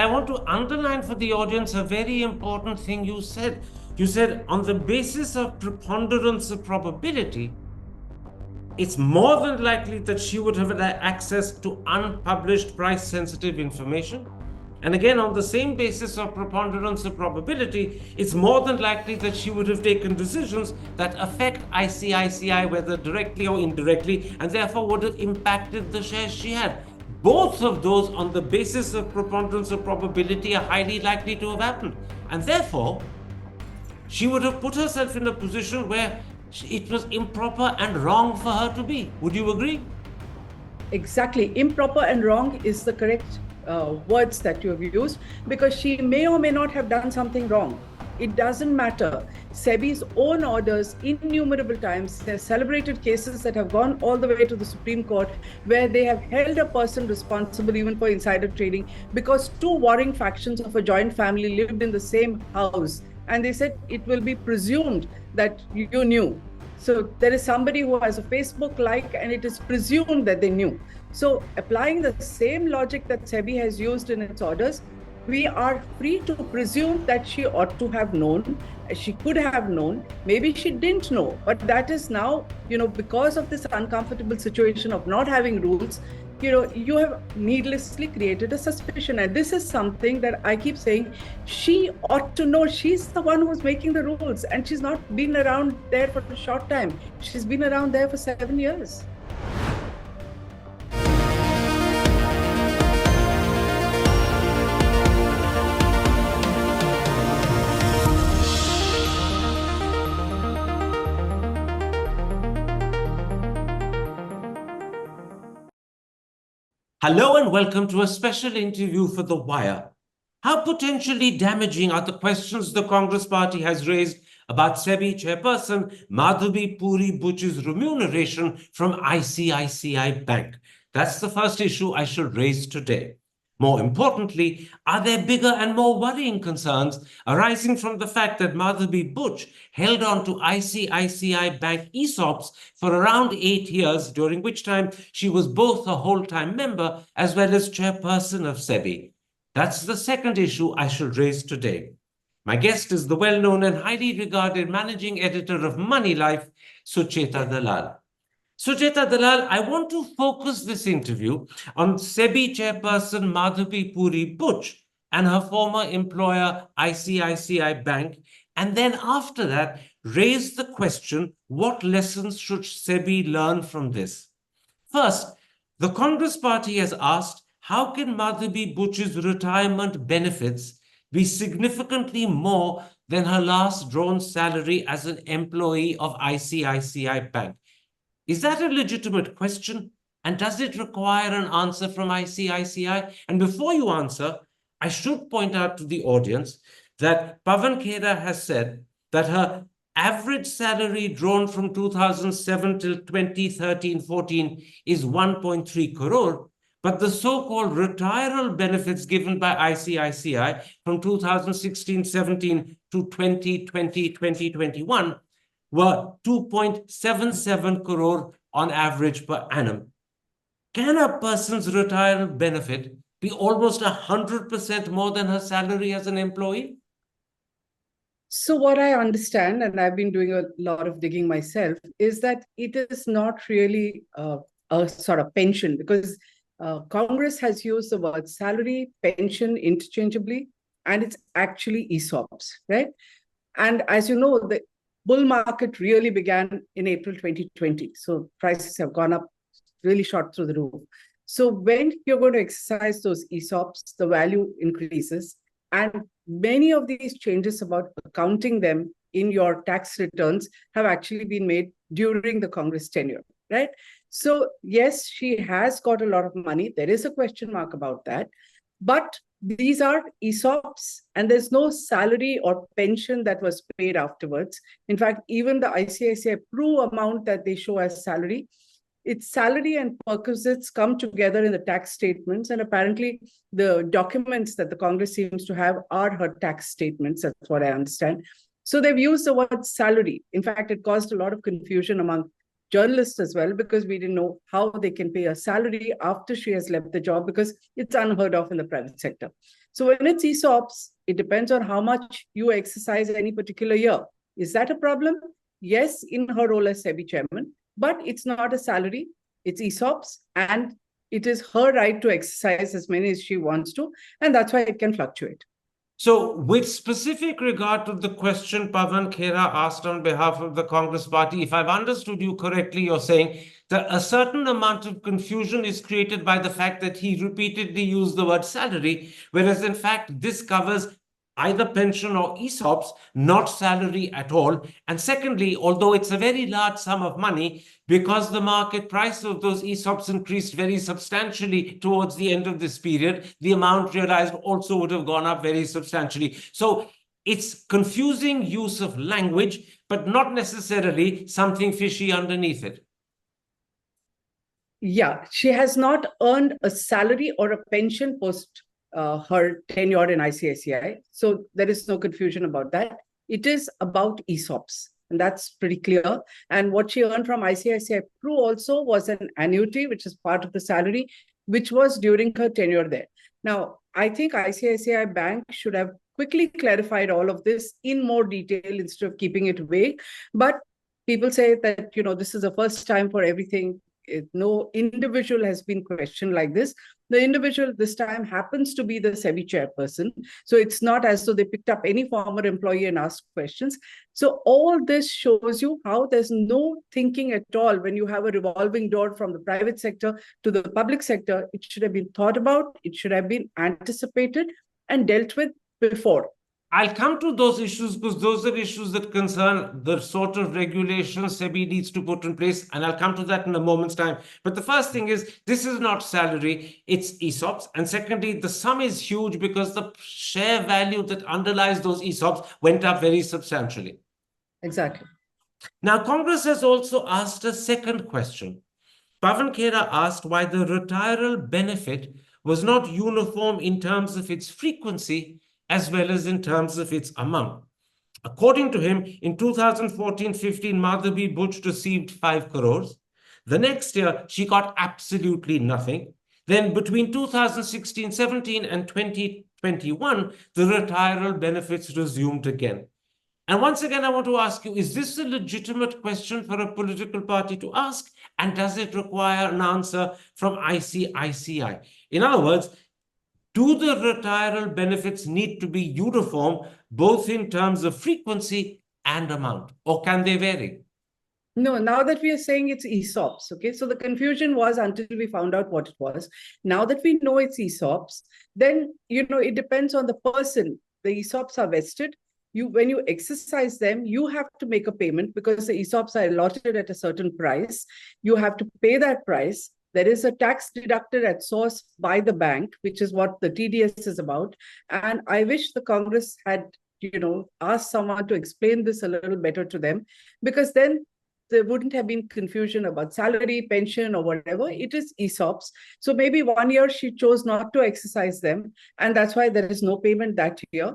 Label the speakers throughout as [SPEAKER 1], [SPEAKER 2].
[SPEAKER 1] I want to underline for the audience a very important thing you said. You said on the basis of preponderance of probability, it's more than likely that she would have had access to unpublished price-sensitive information. And again, on the same basis of preponderance of probability, it's more than likely that she would have taken decisions that affect ICICI, whether directly or indirectly, and therefore would have impacted the shares she had. Both of those, on the basis of preponderance of probability, are highly likely to have happened. And therefore, she would have put herself in a position where it was improper and wrong for her to be. Would you agree?
[SPEAKER 2] Exactly. Improper and wrong is the correct words that you have used, because she may or may not have done something wrong. It doesn't matter. SEBI's own orders, innumerable times, there are celebrated cases that have gone all the way to the Supreme Court, where they have held a person responsible even for insider trading because two warring factions of a joint family lived in the same house. And they said it will be presumed that you knew. So there is somebody who has a Facebook like, and it is presumed that they knew. So applying the same logic that SEBI has used in its orders, we are free to presume that she ought to have known, she could have known, maybe she didn't know. But that is now, because of this uncomfortable situation of not having rules, you have needlessly created a suspicion. And this is something that I keep saying, she ought to know. She's the one who's making the rules, and she's not been around there for a short time. She's been around there for 7 years.
[SPEAKER 1] Hello and welcome to a special interview for The Wire. How potentially damaging are the questions the Congress Party has raised about SEBI Chairperson Madhabi Puri Buch's remuneration from ICICI Bank? That's the first issue I should raise today. More importantly, are there bigger and more worrying concerns arising from the fact that Madhabi Buch held on to ICICI Bank ESOPs for around 8 years, during which time she was both a whole-time member as well as chairperson of SEBI? That's the second issue I should raise today. My guest is the well-known and highly regarded Managing Editor of Moneylife, Sucheta Dalal. Sucheta Dalal, I want to focus this interview on SEBI Chairperson Madhabi Puri Buch and her former employer ICICI Bank, and then after that, raise the question, what lessons should SEBI learn from this? First, the Congress Party has asked, how can Madhabi Buch's retirement benefits be significantly more than her last drawn salary as an employee of ICICI Bank? Is that a legitimate question? And does it require an answer from ICICI? And before you answer, I should point out to the audience that Pavan Khera has said that her average salary drawn from 2007 till 2013-14 is 1.3 crore, but the so-called retiral benefits given by ICICI from 2016-17 to 2020-2021 were 2.77 crore on average per annum. Can a person's retirement benefit be almost 100% more than her salary as an employee?
[SPEAKER 2] So what I understand, and I've been doing a lot of digging myself, is that it is not really a sort of pension, because Congress has used the word salary, pension interchangeably, and it's actually ESOPs, right? And as you know, the bull market really began in April 2020. So prices have gone up, really shot through the roof. So when you're going to exercise those ESOPs, the value increases. And many of these changes about accounting them in your tax returns have actually been made during the Congress tenure, right? So yes, she has got a lot of money. There is a question mark about that. But these are ESOPs, and there's no salary or pension that was paid afterwards. In fact, even the ICICI Pru amount that they show as salary, its salary and perquisites come together in the tax statements. And apparently the documents that the Congress seems to have are her tax statements. That's what I understand. So they've used the word salary. In fact, it caused a lot of confusion among journalists as well, because we didn't know how they can pay a salary after she has left the job, because it's unheard of in the private sector. So when it's ESOPs, it depends on how much you exercise any particular year. Is that a problem? Yes, in her role as SEBI chairman, but it's not a salary. It's ESOPs, and it is her right to exercise as many as she wants to, and that's why it can fluctuate.
[SPEAKER 1] So, with specific regard to the question Pavan Khera asked on behalf of the Congress Party, if I've understood you correctly, you're saying that a certain amount of confusion is created by the fact that he repeatedly used the word salary, whereas in fact this covers either pension or ESOPs, not salary at all. And secondly, although it's a very large sum of money, because the market price of those ESOPs increased very substantially towards the end of this period, the amount realized also would have gone up very substantially. So it's confusing use of language, but not necessarily something fishy underneath it.
[SPEAKER 2] Yeah, she has not earned a salary or a pension post her tenure in ICICI. So there is no confusion about that. It is about ESOPs, and that's pretty clear. And what she earned from ICICI Pru also was an annuity, which is part of the salary, which was during her tenure there. Now, I think ICICI Bank should have quickly clarified all of this in more detail instead of keeping it vague. But people say that, this is the first time for everything. No individual has been questioned like this. The individual this time happens to be the SEBI chairperson. So it's not as though they picked up any former employee and asked questions. So all this shows you how there's no thinking at all when you have a revolving door from the private sector to the public sector. It should have been thought about, it should have been anticipated and dealt with before.
[SPEAKER 1] I'll come to those issues because those are issues that concern the sort of regulations SEBI needs to put in place, and I'll come to that in a moment's time. But the first thing is, this is not salary, it's ESOPs. And secondly, the sum is huge because the share value that underlies those ESOPs went up very substantially.
[SPEAKER 2] Exactly.
[SPEAKER 1] Now, Congress has also asked a second question. Pavan Khera asked why the retiral benefit was not uniform in terms of its frequency as well as in terms of its amount. According to him, in 2014-15, Madhabi Buch received 5 crores. The next year, she got absolutely nothing. Then between 2016-17 and 2021, the retiral benefits resumed again. And once again, I want to ask you, is this a legitimate question for a political party to ask? And does it require an answer from ICICI? In other words, do the retiral benefits need to be uniform, both in terms of frequency and amount, or can they vary?
[SPEAKER 2] No, now that we are saying it's ESOPs, okay? So the confusion was until we found out what it was. Now that we know it's ESOPs, then, it depends on the person. The ESOPs are vested. When you exercise them, you have to make a payment because the ESOPs are allotted at a certain price. You have to pay that price. There is a tax deducted at source by the bank, which is what the TDS is about. And I wish the Congress had, asked someone to explain this a little better to them, because then there wouldn't have been confusion about salary, pension, or whatever. It is ESOPs. So maybe 1 year she chose not to exercise them, and that's why there is no payment that year,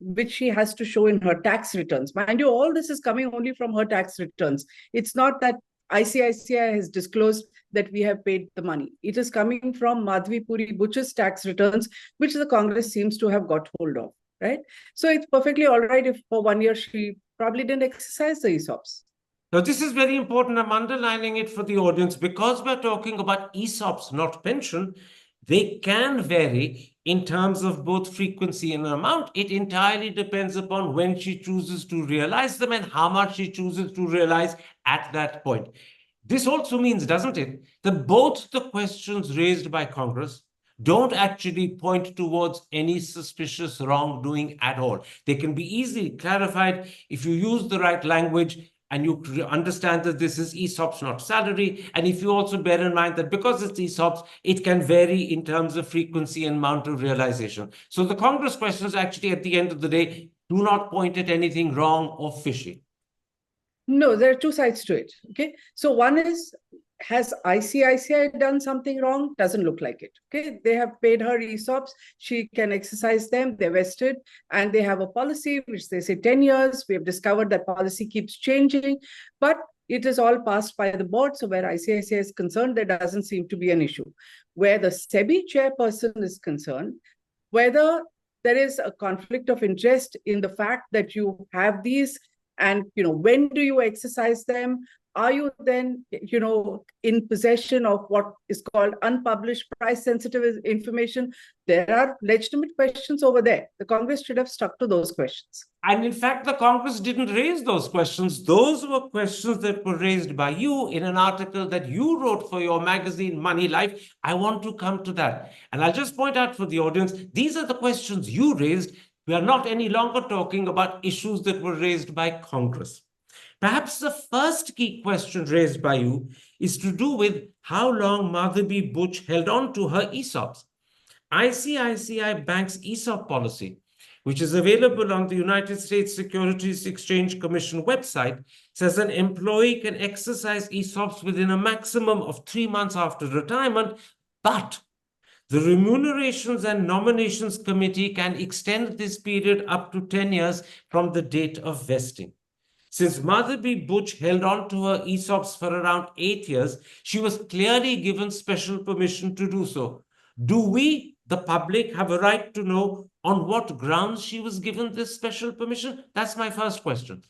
[SPEAKER 2] which she has to show in her tax returns. Mind you, all this is coming only from her tax returns. It's not that ICICI has disclosed that we have paid the money. It is coming from Madhabi Puri Buch's tax returns, which the Congress seems to have got hold of, right? So it's perfectly all right if for 1 year she probably didn't exercise the ESOPs.
[SPEAKER 1] Now, this is very important. I'm underlining it for the audience because we're talking about ESOPs, not pension. They can vary in terms of both frequency and amount. It entirely depends upon when she chooses to realize them and how much she chooses to realize at that point. This also means, doesn't it, that both the questions raised by Congress don't actually point towards any suspicious wrongdoing at all. They can be easily clarified if you use the right language and you understand that this is ESOPs, not salary. And if you also bear in mind that because it's ESOPs, it can vary in terms of frequency and amount of realization. So the Congress questions actually, at the end of the day, do not point at anything wrong or fishy.
[SPEAKER 2] No, there are two sides to it, okay? So one is, has ICICI done something wrong? Doesn't look like it, okay? They have paid her ESOPs. She can exercise them. They're vested. And they have a policy, which they say 10 years. We have discovered that policy keeps changing. But it is all passed by the board. So where ICICI is concerned, there doesn't seem to be an issue. Where the SEBI chairperson is concerned, whether there is a conflict of interest in the fact that you have these, and when do you exercise them? Are you then in possession of what is called unpublished price sensitive information? There are legitimate questions over there. The Congress should have stuck to those questions.
[SPEAKER 1] And in fact, the Congress didn't raise those questions. Those were questions that were raised by you in an article that you wrote for your magazine, Moneylife. I want to come to that. And I'll just point out for the audience, these are the questions you raised. We are not any longer talking about issues that were raised by Congress. Perhaps the first key question raised by you is to do with how long Madhabi Buch held on to her ESOPs. ICICI Bank's ESOP policy, which is available on the United States Securities Exchange Commission website, says an employee can exercise ESOPs within a maximum of 3 months after retirement, but the Remunerations and Nominations Committee can extend this period up to 10 years from the date of vesting. Since Madhabi Buch held on to her ESOPs for around 8 years, she was clearly given special permission to do so. Do we, the public, have a right to know on what grounds she was given this special permission? That's my first question.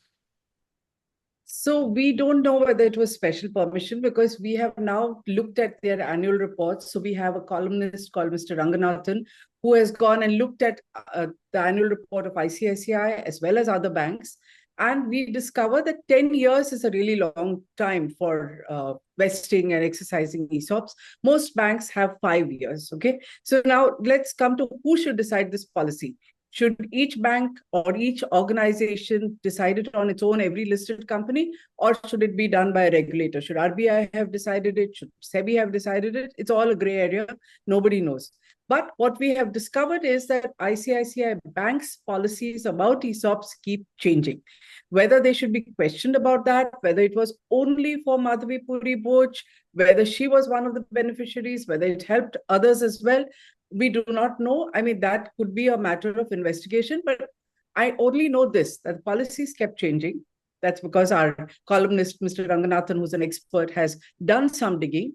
[SPEAKER 2] So we don't know whether it was special permission, because we have now looked at their annual reports. So we have a columnist called Mr. Ranganathan, who has gone and looked at the annual report of ICICI as well as other banks. And we discovered that 10 years is a really long time for vesting and exercising ESOPs. Most banks have 5 years, okay? So now let's come to who should decide this policy. Should each bank or each organization decide it on its own, every listed company, or should it be done by a regulator? Should RBI have decided it? Should SEBI have decided it? It's all a gray area. Nobody knows. But what we have discovered is that ICICI Bank's policies about ESOPs keep changing. Whether they should be questioned about that, whether it was only for Madhabi Puri Buch, whether she was one of the beneficiaries, whether it helped others as well, we do not know. I mean, that could be a matter of investigation, but I only know this, that policies kept changing. That's because our columnist, Mr. Ranganathan, who's an expert, has done some digging.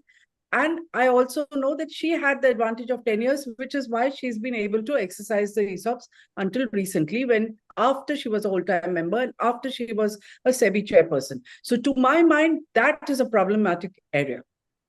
[SPEAKER 2] And I also know that she had the advantage of 10 years, which is why she's been able to exercise the ESOPs until recently, after she was a whole-time member and after she was a SEBI chairperson. So to my mind, that is a problematic area.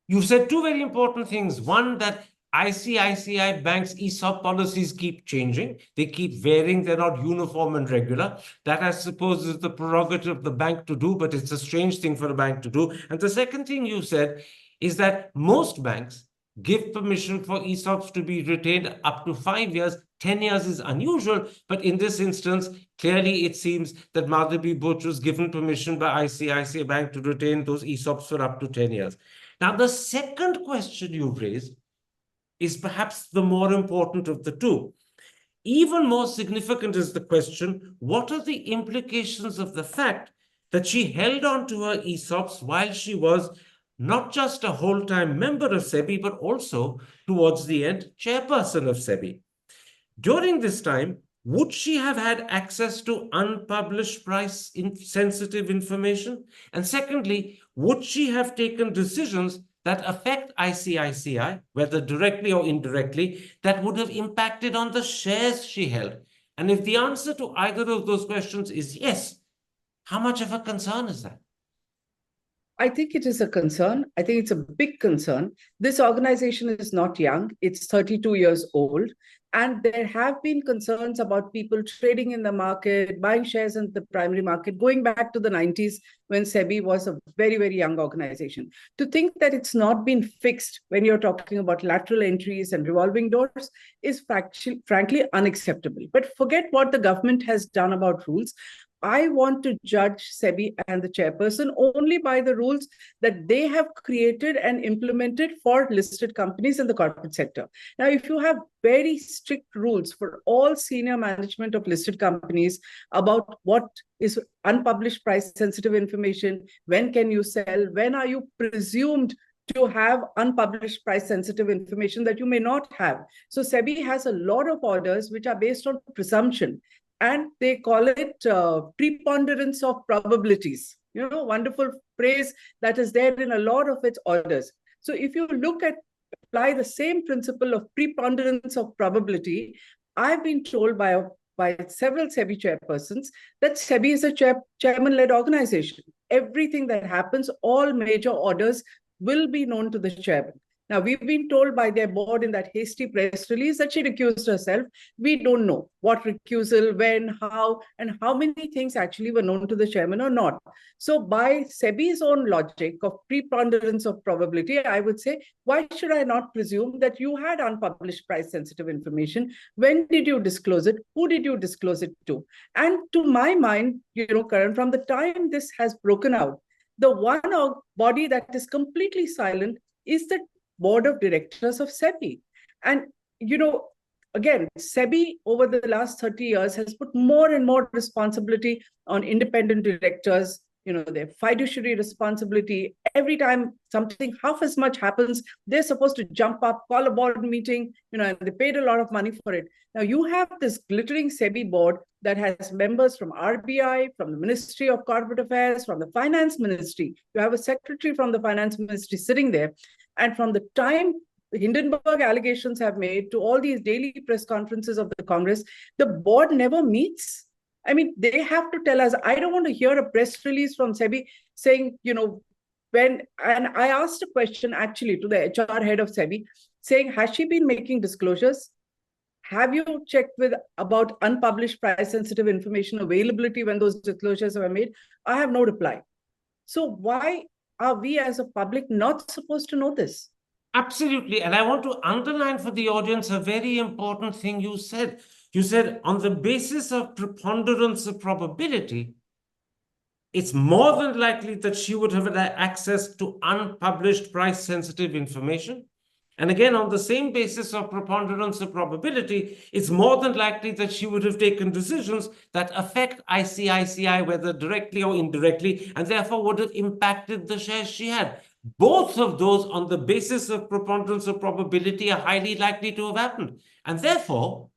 [SPEAKER 1] You said two very important things. One, that ICICI Bank's ESOP policies keep changing. They keep varying. They're not uniform and regular. That, I suppose, is the prerogative of the bank to do, but it's a strange thing for a bank to do. And the second thing you said is that most banks give permission for ESOPs to be retained up to 5 years. 10 years is unusual, but in this instance, clearly it seems that Madhabi Buch was given permission by ICICI Bank to retain those ESOPs for up to 10 years. Now, the second question you've raised is perhaps the more important of the two. Even more significant is the question, what are the implications of the fact that she held on to her ESOPs while she was not just a whole-time member of SEBI, but also, towards the end, chairperson of SEBI? During this time, would she have had access to unpublished price-sensitive information? And secondly, would she have taken decisions that affect ICICI, whether directly or indirectly, that would have impacted on the shares she held? And if the answer to either of those questions is yes, how much of a concern is that?
[SPEAKER 2] I think it is a concern. I think it's a big concern. This organization is not young. It's 32 years old. And there have been concerns about people trading in the market, buying shares in the primary market, going back to the 90s when SEBI was a very, very young organization. To think that it's not been fixed when you're talking about lateral entries and revolving doors is frankly unacceptable. But forget what the government has done about rules. I want to judge SEBI and the chairperson only by the rules that they have created and implemented for listed companies in the corporate sector. Now, if you have very strict rules for all senior management of listed companies about what is unpublished price-sensitive information, when can you sell, when are you presumed to have unpublished price-sensitive information that you may not have. So SEBI has a lot of orders which are based on presumption. And they call it preponderance of probabilities. Wonderful phrase that is there in a lot of its orders. So if you apply the same principle of preponderance of probability, I've been told by several SEBI chairpersons that SEBI is a chairman-led organization. Everything that happens, all major orders will be known to the chairman. Now, we've been told by their board in that hasty press release that she recused herself. We don't know what recusal, when, how, and how many things actually were known to the chairman or not. So by SEBI's own logic of preponderance of probability, I would say, why should I not presume that you had unpublished price-sensitive information? When did you disclose it? Who did you disclose it to? And to my mind, Karan, from the time this has broken out, the one body that is completely silent is the board of directors of SEBI. And, again, SEBI over the last 30 years has put more and more responsibility on independent directors, their fiduciary responsibility. Every time something half as much happens, they're supposed to jump up, call a board meeting, and they paid a lot of money for it. Now you have this glittering SEBI board that has members from RBI, from the Ministry of Corporate Affairs, from the Finance Ministry. You have a secretary from the Finance Ministry sitting there. And from the time the Hindenburg allegations have made to all these daily press conferences of the Congress, the board never meets. I mean, they have to tell us. I don't want to hear a press release from SEBI saying, and I asked a question actually to the HR head of SEBI saying, has she been making disclosures? Have you checked about unpublished price-sensitive information availability when those disclosures were made? I have no reply. So why are we as a public not supposed to know this?
[SPEAKER 1] Absolutely. And I want to underline for the audience a very important thing you said. You said on the basis of preponderance of probability, it's more than likely that she would have had access to unpublished price-sensitive information. And again, on the same basis of preponderance of probability, it's more than likely that she would have taken decisions that affect ICICI, whether directly or indirectly, and therefore would have impacted the shares she had. Both of those, on the basis of preponderance of probability, are highly likely to have happened. And therefore,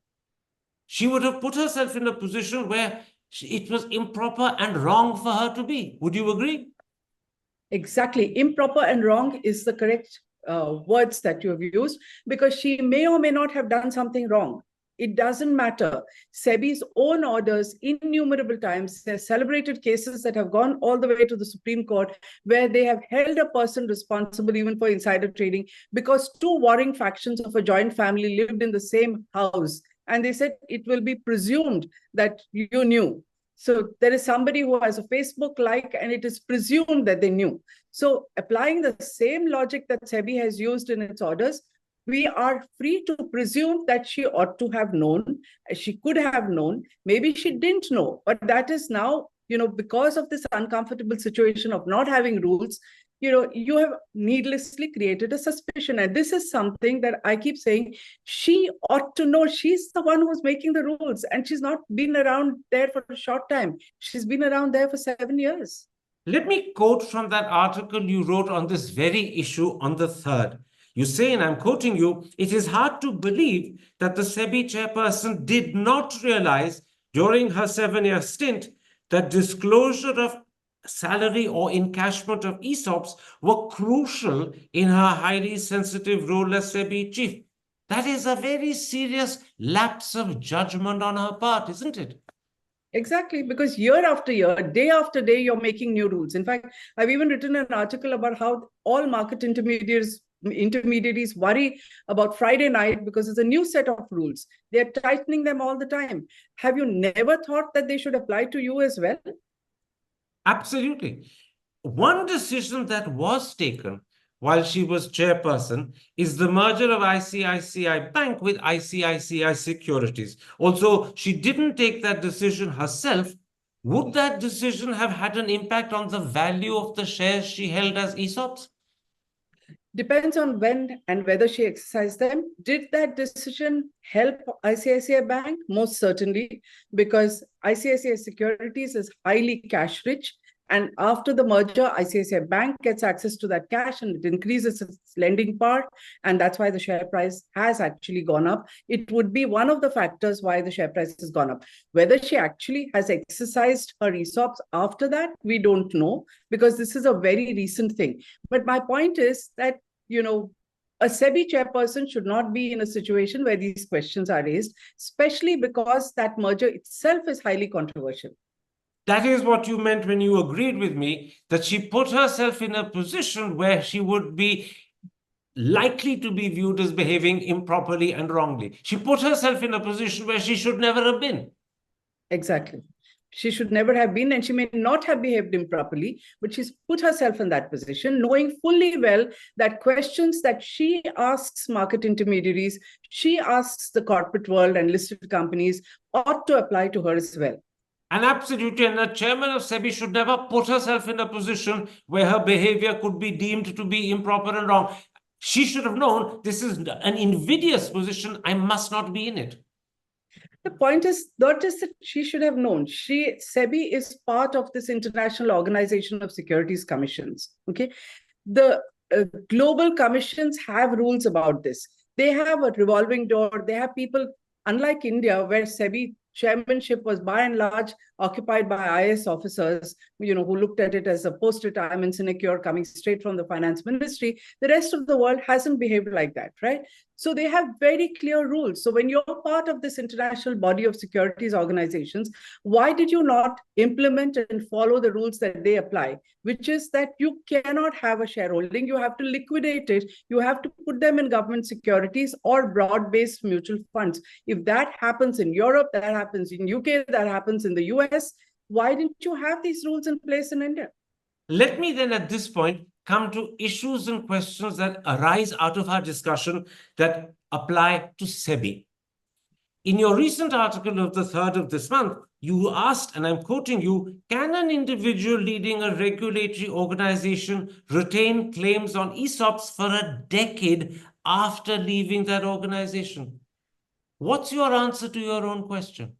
[SPEAKER 1] she would have put herself in a position where it was improper and wrong for her to be. Would you agree?
[SPEAKER 2] Exactly. Improper and wrong is the correct words that you have used, because she may or may not have done something wrong. It doesn't matter. SEBI's own orders, innumerable times, there are celebrated cases that have gone all the way to the Supreme Court, where they have held a person responsible even for insider trading because two warring factions of a joint family lived in the same house. And they said it will be presumed that you knew. So there is somebody who has a Facebook like, and it is presumed that they knew. So applying the same logic that SEBI has used in its orders, we are free to presume that she ought to have known, she could have known, maybe she didn't know, but that is now, because of this uncomfortable situation of not having rules, you have needlessly created a suspicion. And this is something that I keep saying, she ought to know. She's the one who's making the rules, and she's not been around there for a short time. She's been around there for 7 years.
[SPEAKER 1] Let me quote from that article you wrote on this very issue on the 3rd. You say, and I'm quoting you, "It is hard to believe that the SEBI chairperson did not realize during her 7-year stint that disclosure of salary or encashment of ESOPs were crucial in her highly sensitive role as SEBI chief." That is a very serious lapse of judgment on her part, isn't it?
[SPEAKER 2] Exactly, because year after year, day after day, you're making new rules. In fact, I've even written an article about how all market intermediaries worry about Friday night because it's a new set of rules. They're tightening them all the time. Have you never thought that they should apply to you as well?
[SPEAKER 1] Absolutely. One decision that was taken while she was chairperson is the merger of ICICI Bank with ICICI Securities. Although she didn't take that decision herself, would that decision have had an impact on the value of the shares she held as ESOPs?
[SPEAKER 2] Depends on when and whether she exercised them. Did that decision help ICICI Bank? Most certainly, because ICICI Securities is highly cash rich. And after the merger, ICICI Bank gets access to that cash and it increases its lending part. And that's why the share price has actually gone up. It would be one of the factors why the share price has gone up. Whether she actually has exercised her ESOPs after that, we don't know, because this is a very recent thing. But my point is that, a SEBI chairperson should not be in a situation where these questions are raised, especially because that merger itself is highly controversial.
[SPEAKER 1] That is what you meant when you agreed with me, that she put herself in a position where she would be likely to be viewed as behaving improperly and wrongly. She put herself in a position where she should never have been.
[SPEAKER 2] Exactly. She should never have been, and she may not have behaved improperly, but she's put herself in that position, knowing fully well that questions that she asks market intermediaries, she asks the corporate world and listed companies ought to apply to her as well.
[SPEAKER 1] And absolutely, and the chairman of SEBI should never put herself in a position where her behavior could be deemed to be improper and wrong. She should have known this is an invidious position. I must not be in it.
[SPEAKER 2] The point is not just that she should have known. SEBI is part of this International Organization of Securities Commissions. Okay, the global commissions have rules about this. They have a revolving door. They have people, unlike India, where SEBI chairmanship was by and large occupied by IAS officers, who looked at it as a post-retirement sinecure coming straight from the finance ministry. The rest of the world hasn't behaved like that, right? So they have very clear rules. So when you're part of this international body of securities organizations, why did you not implement and follow the rules that they apply, which is that you cannot have a shareholding, you have to liquidate it, you have to put them in government securities or broad-based mutual funds. If that happens in Europe, that happens in UK, that happens in the US, why didn't you have these rules in place in India?
[SPEAKER 1] Let me then at this point come to issues and questions that arise out of our discussion that apply to SEBI. In your recent article of the 3rd of this month, you asked, and I'm quoting you, can an individual leading a regulatory organization retain claims on ESOPs for a decade after leaving that organization? What's your answer to your own question?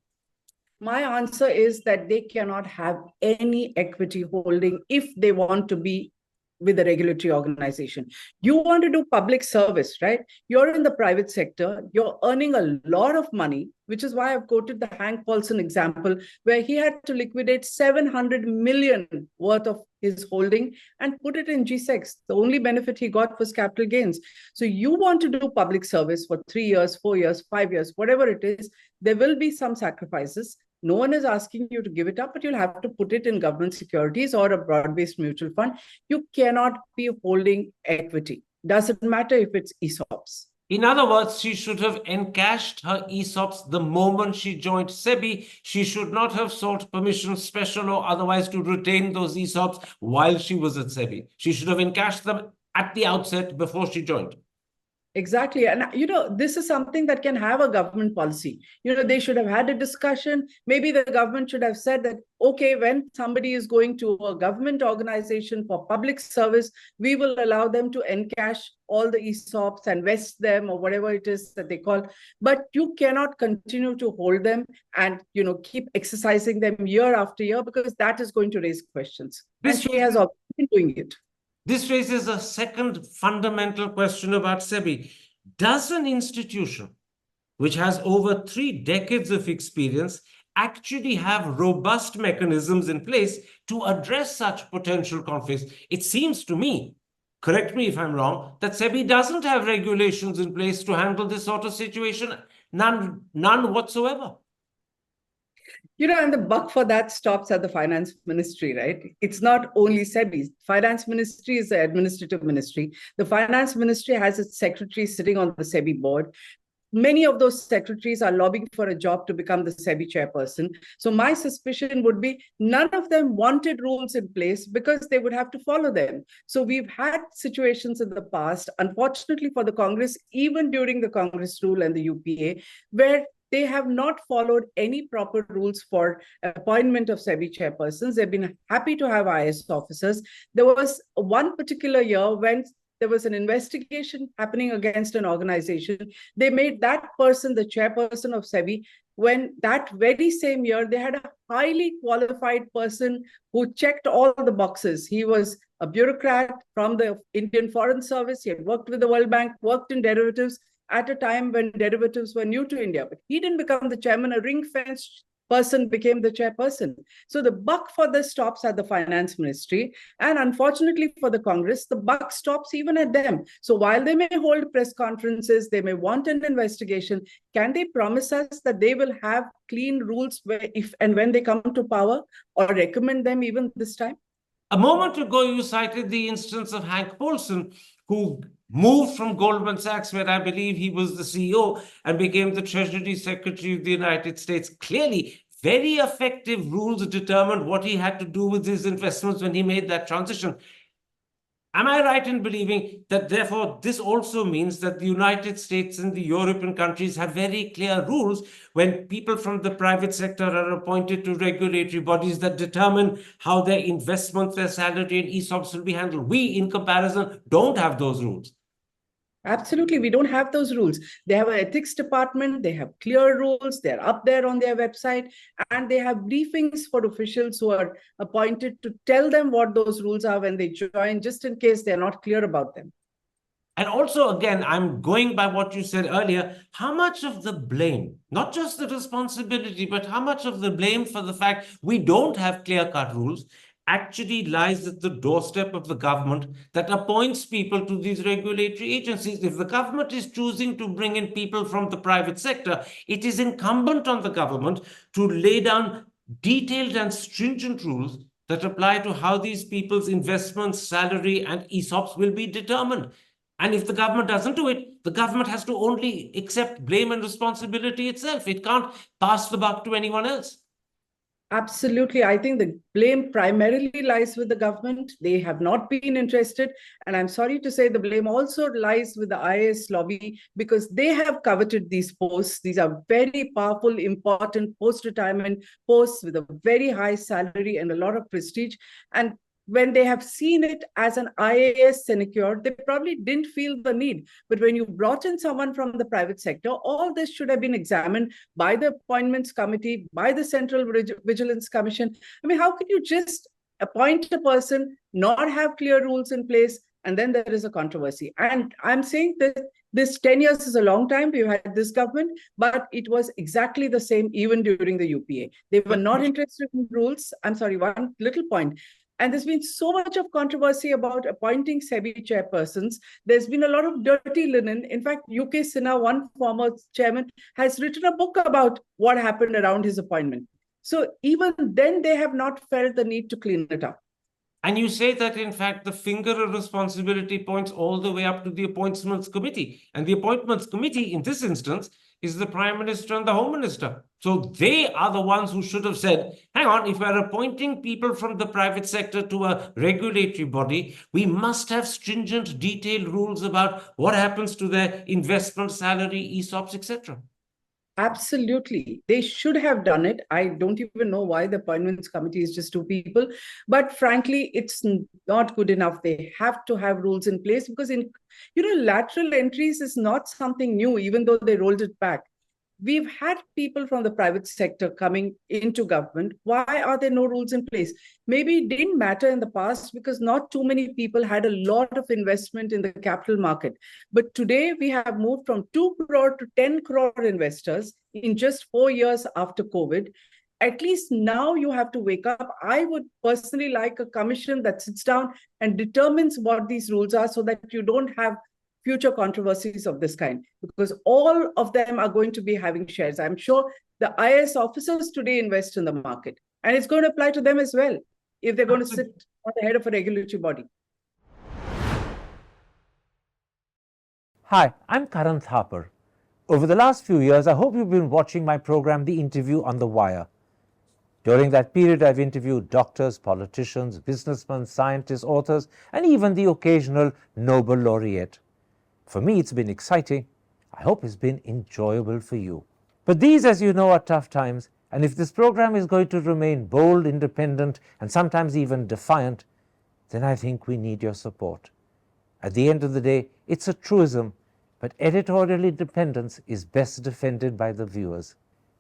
[SPEAKER 2] My answer is that they cannot have any equity holding if they want to be with a regulatory organization. You want to do public service, right? You're in the private sector, you're earning a lot of money, which is why I've quoted the Hank Paulson example, where he had to liquidate 700 million worth of his holding and put it in G-Secs. The only benefit he got was capital gains. So you want to do public service for 3 years, 4 years, 5 years, whatever it is, there will be some sacrifices. No one is asking you to give it up, but you'll have to put it in government securities or a broad-based mutual fund. You cannot be holding equity. Doesn't matter if it's ESOPs.
[SPEAKER 1] In other words, she should have encashed her ESOPs the moment she joined SEBI. She should not have sought permission, special or otherwise, to retain those ESOPs while she was at SEBI. She should have encashed them at the outset before she joined.
[SPEAKER 2] Exactly. And, this is something that can have a government policy. They should have had a discussion. Maybe the government should have said that, okay, when somebody is going to a government organization for public service, we will allow them to encash all the ESOPs and vest them or whatever it is that they call. But you cannot continue to hold them and, keep exercising them year after year, because that is going to raise questions. And she has already been doing it.
[SPEAKER 1] This raises a second fundamental question about SEBI. Does an institution which has over 3 decades of experience actually have robust mechanisms in place to address such potential conflicts? It seems to me, correct me if I'm wrong, that SEBI doesn't have regulations in place to handle this sort of situation. None whatsoever.
[SPEAKER 2] And the buck for that stops at the finance ministry, right? It's not only SEBI. Finance ministry is the administrative ministry. The finance ministry has its secretary sitting on the SEBI board. Many of those secretaries are lobbying for a job to become the SEBI chairperson. So my suspicion would be none of them wanted rules in place because they would have to follow them. So we've had situations in the past, unfortunately for the Congress, even during the Congress rule and the UPA, where they have not followed any proper rules for appointment of SEBI chairpersons. They've been happy to have IAS officers. There was one particular year when there was an investigation happening against an organization. They made that person the chairperson of SEBI, when that very same year, they had a highly qualified person who checked all the boxes. He was a bureaucrat from the Indian Foreign Service. He had worked with the World Bank, worked in derivatives, at a time when derivatives were new to India. But he didn't become the chairman. A ring-fenced person became the chairperson. So the buck for this stops at the finance ministry. And unfortunately for the Congress, the buck stops even at them. So while they may hold press conferences, they may want an investigation, can they promise us that they will have clean rules if and when they come to power, or recommend them even this time?
[SPEAKER 1] A moment ago, you cited the instance of Hank Paulson, who moved from Goldman Sachs, where I believe he was the CEO, and became the Treasury Secretary of the United States. Clearly, very effective rules determined what he had to do with his investments when he made that transition. Am I right in believing that, therefore, this also means that the United States and the European countries have very clear rules when people from the private sector are appointed to regulatory bodies that determine how their investments, their salary, and ESOPs will be handled? We, in comparison, don't have those rules.
[SPEAKER 2] Absolutely. We don't have those rules. They have an ethics department. They have clear rules. They're up there on their website. And they have briefings for officials who are appointed to tell them what those rules are when they join, just in case they're not clear about them.
[SPEAKER 1] And also, again, I'm going by what you said earlier, how much of the blame, not just the responsibility, but how much of the blame for the fact we don't have clear-cut rules actually lies at the doorstep of the government that appoints people to these regulatory agencies? If the government is choosing to bring in people from the private sector, it is incumbent on the government to lay down detailed and stringent rules that apply to how these people's investments, salary, and ESOPs will be determined. And if the government doesn't do it, the government has to only accept blame and responsibility itself. It can't pass the buck to anyone else.
[SPEAKER 2] Absolutely. I think the blame primarily lies with the government. They have not been interested. And I'm sorry to say the blame also lies with the IAS lobby, because they have coveted these posts. These are very powerful, important post-retirement posts with a very high salary and a lot of prestige. And when they have seen it as an IAS sinecure, they probably didn't feel the need. But when you brought in someone from the private sector, all this should have been examined by the appointments committee, by the Central Vigilance Commission. I mean, how could you just appoint a person, not have clear rules in place, and then there is a controversy? And I'm saying that this 10 years is a long time. We've had this government, but it was exactly the same even during the UPA. They were not interested in rules. I'm sorry, one little point. And there's been so much of controversy about appointing SEBI chairpersons. There's been a lot of dirty linen. In fact, UK Sinha, one former chairman, has written a book about what happened around his appointment. So even then, they have not felt the need to clean it up.
[SPEAKER 1] And you say that, in fact, the finger of responsibility points all the way up to the Appointments Committee. And the Appointments Committee, in this instance, is the Prime Minister and the Home Minister. So they are the ones who should have said, hang on, if we're appointing people from the private sector to a regulatory body, we must have stringent, detailed rules about what happens to their investment, salary, ESOPs, etc.
[SPEAKER 2] Absolutely. They should have done it. I don't even know why the appointments committee is just two people. But frankly, it's not good enough. They have to have rules in place, because lateral entries is not something new, even though they rolled it back. We've had people from the private sector coming into government. Why are there no rules in place? Maybe it didn't matter in the past because not too many people had a lot of investment in the capital market. But today we have moved from 2 crore to 10 crore investors in just 4 years after COVID. At least now you have to wake up. I would personally like a commission that sits down and determines what these rules are, so that you don't have future controversies of this kind, because all of them are going to be having shares. I'm sure the IAS officers today invest in the market, and it's going to apply to them as well if they're going to sit on the head of a regulatory body.
[SPEAKER 3] Hi, I'm Karan Thapar. Over the last few years, I hope you've been watching my program, The Interview on the Wire. During that period, I've interviewed doctors, politicians, businessmen, scientists, authors, and even the occasional Nobel laureate. For me, it's been exciting. I hope it's been enjoyable for you. But these, as you know, are tough times, and if this program is going to remain bold, independent, and sometimes even defiant, then I think we need your support. At the end of the day, it's a truism, but editorial independence is best defended by the viewers.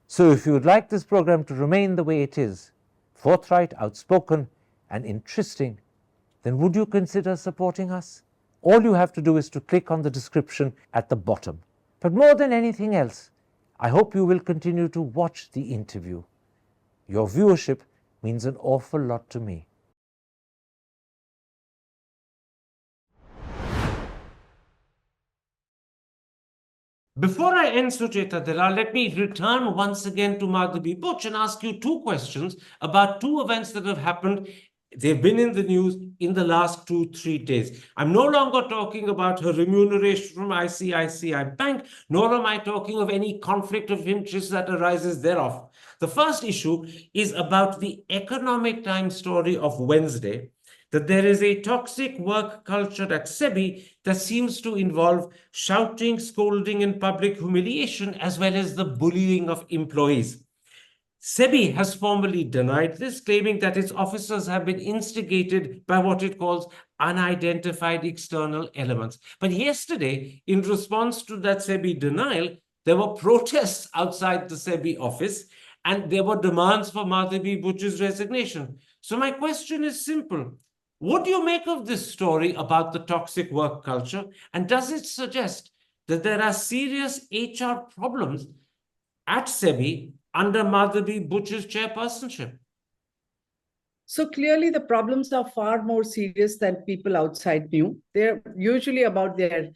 [SPEAKER 3] So if you would like this program to remain the way it is, forthright, outspoken, and interesting, then would you consider supporting us? All you have to do is to click on the description at the bottom. But more than anything else, I hope you will continue to watch The Interview. Your viewership means an awful lot to me.
[SPEAKER 1] Before I end, Sucheta Dalal, let me return once again to Madhabi Buch and ask you two questions about two events that have happened. They've been in the news in the last 2-3 days. I'm no longer talking about her remuneration from ICICI Bank, nor am I talking of any conflict of interest that arises thereof. The first issue is about the Economic Times story of Wednesday, that there is a toxic work culture at SEBI that seems to involve shouting, scolding, and public humiliation, as well as the bullying of employees. SEBI has formally denied this, claiming that its officers have been instigated by what it calls unidentified external elements. But yesterday, in response to that SEBI denial, there were protests outside the SEBI office, and there were demands for Madhabi Buch's resignation. So my question is simple. What do you make of this story about the toxic work culture? And does it suggest that there are serious HR problems at SEBI under Madhabi Buch's chairpersonship?
[SPEAKER 2] So clearly the problems are far more serious than people outside knew. They're usually about their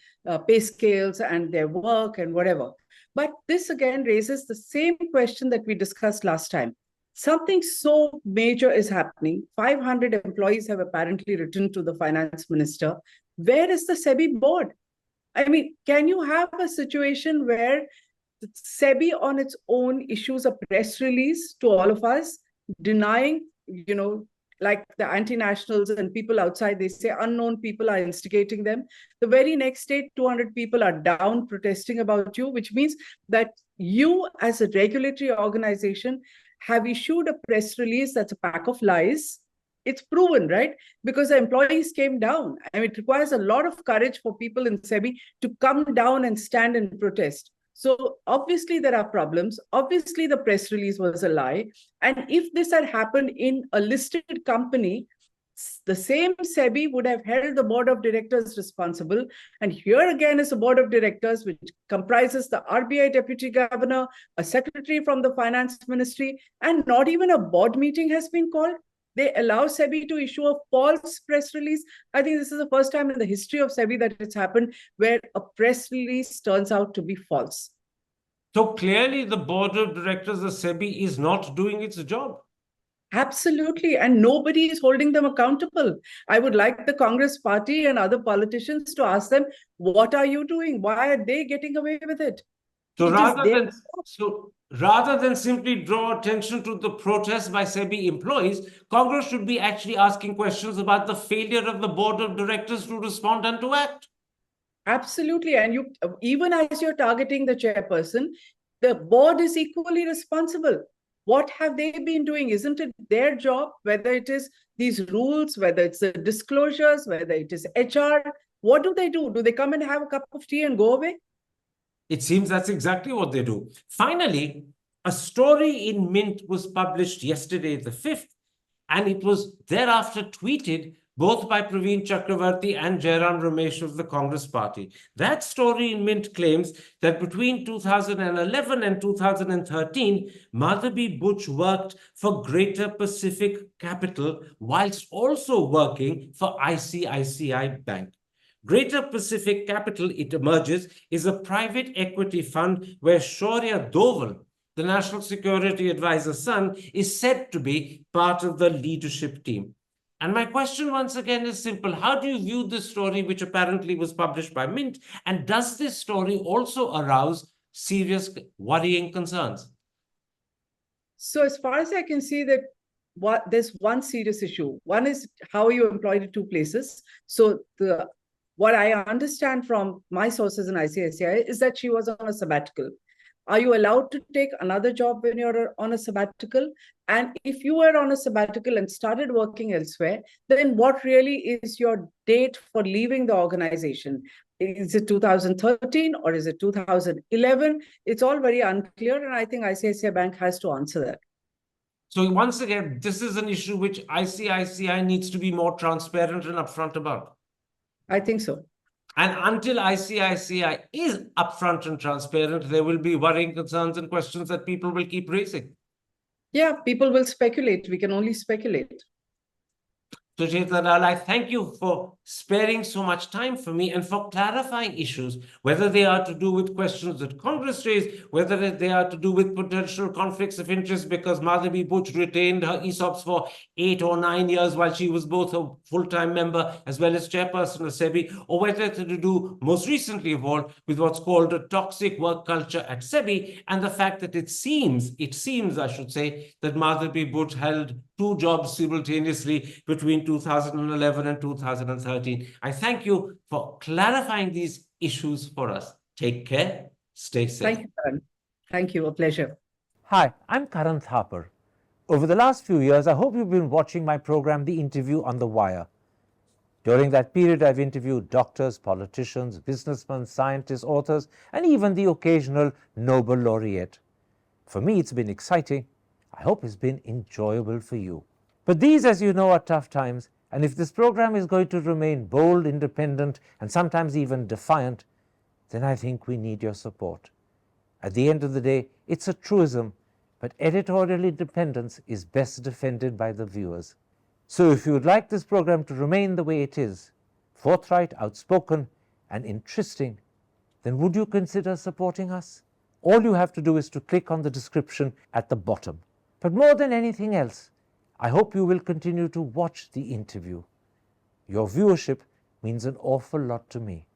[SPEAKER 2] pay scales and their work and whatever. But this again raises the same question that we discussed last time. Something so major is happening. 500 employees have apparently written to the finance minister. Where is the SEBI board? I mean, can you have a situation where SEBI on its own issues a press release to all of us denying, like the anti-nationals and people outside, they say unknown people are instigating them. The very next day, 200 people are down protesting about you, which means that you as a regulatory organization have issued a press release that's a pack of lies. It's proven, right? Because the employees came down. I mean, it requires a lot of courage for people in SEBI to come down and stand and protest. So obviously there are problems. Obviously the press release was a lie. And if this had happened in a listed company, the same SEBI would have held the board of directors responsible. And here again is a board of directors which comprises the RBI deputy governor, a secretary from the finance ministry, and not even a board meeting has been called. They allow SEBI to issue a false press release. I think this is the first time in the history of SEBI that it's happened where a press release turns out to be false.
[SPEAKER 1] So clearly the board of directors of SEBI is not doing its job.
[SPEAKER 2] Absolutely. And nobody is holding them accountable. I would like the Congress party and other politicians to ask them, what are you doing? Why are they getting away with it?
[SPEAKER 1] So rather than simply draw attention to the protests by SEBI employees, Congress should be actually asking questions about the failure of the board of directors to respond and to act.
[SPEAKER 2] Absolutely. And you, even as you're targeting the chairperson, the board is equally responsible. What have they been doing? Isn't it their job, whether it is these rules, whether it's the disclosures, whether it is HR? What do? Do they come and have a cup of tea and go away?
[SPEAKER 1] It seems that's exactly what they do. Finally, a story in Mint was published yesterday, the 5th, and it was thereafter tweeted both by Praveen Chakravarti and Jairam Ramesh of the Congress Party. That story in Mint claims that between 2011 and 2013, Madhabi Buch worked for Greater Pacific Capital whilst also working for ICICI Bank. Greater Pacific Capital, it emerges, is a private equity fund where Shaurya Doval, the National Security Advisor's son, is said to be part of the leadership team. And my question once again is simple. How do you view this story, which apparently was published by Mint? And does this story also arouse serious worrying concerns?
[SPEAKER 2] So as far as I can see, that there's one serious issue. One is how you employed at two places. So what I understand from my sources in ICICI is that she was on a sabbatical. Are you allowed to take another job when you're on a sabbatical? And if you were on a sabbatical and started working elsewhere, then what really is your date for leaving the organization? Is it 2013 or is it 2011? It's all very unclear. And I think ICICI Bank has to answer that.
[SPEAKER 1] So once again, this is an issue which ICICI needs to be more transparent and upfront about.
[SPEAKER 2] I think so.
[SPEAKER 1] And until ICICI is upfront and transparent, there will be worrying concerns and questions that people will keep raising.
[SPEAKER 2] Yeah, people will speculate. We can only speculate.
[SPEAKER 1] Sucheta Dalal, I thank you for sparing so much time for me and for clarifying issues, whether they are to do with questions that Congress raised, whether they are to do with potential conflicts of interest because Madhabi Buch retained her ESOPs for 8 or 9 years while she was both a full-time member as well as chairperson of SEBI, or whether to do, most recently of all, with what's called a toxic work culture at SEBI and the fact that it seems, I should say, that Madhabi Buch held 2 jobs simultaneously between 2011 and 2013. I thank you for clarifying these issues for us. Take care. Stay safe.
[SPEAKER 2] Thank you, Karan. Thank you. A pleasure.
[SPEAKER 3] Hi, I'm Karan Thapar. Over the last few years, I hope you've been watching my program, The Interview on the Wire. During that period, I've interviewed doctors, politicians, businessmen, scientists, authors, and even the occasional Nobel laureate. For me, it's been exciting. I hope it's been enjoyable for you. But these, as you know, are tough times, and if this program is going to remain bold, independent, and sometimes even defiant, then I think we need your support. At the end of the day, it's a truism, but editorial independence is best defended by the viewers. So if you would like this program to remain the way it is, forthright, outspoken, and interesting, then would you consider supporting us? All you have to do is to click on the description at the bottom. But more than anything else, I hope you will continue to watch the interview. Your viewership means an awful lot to me.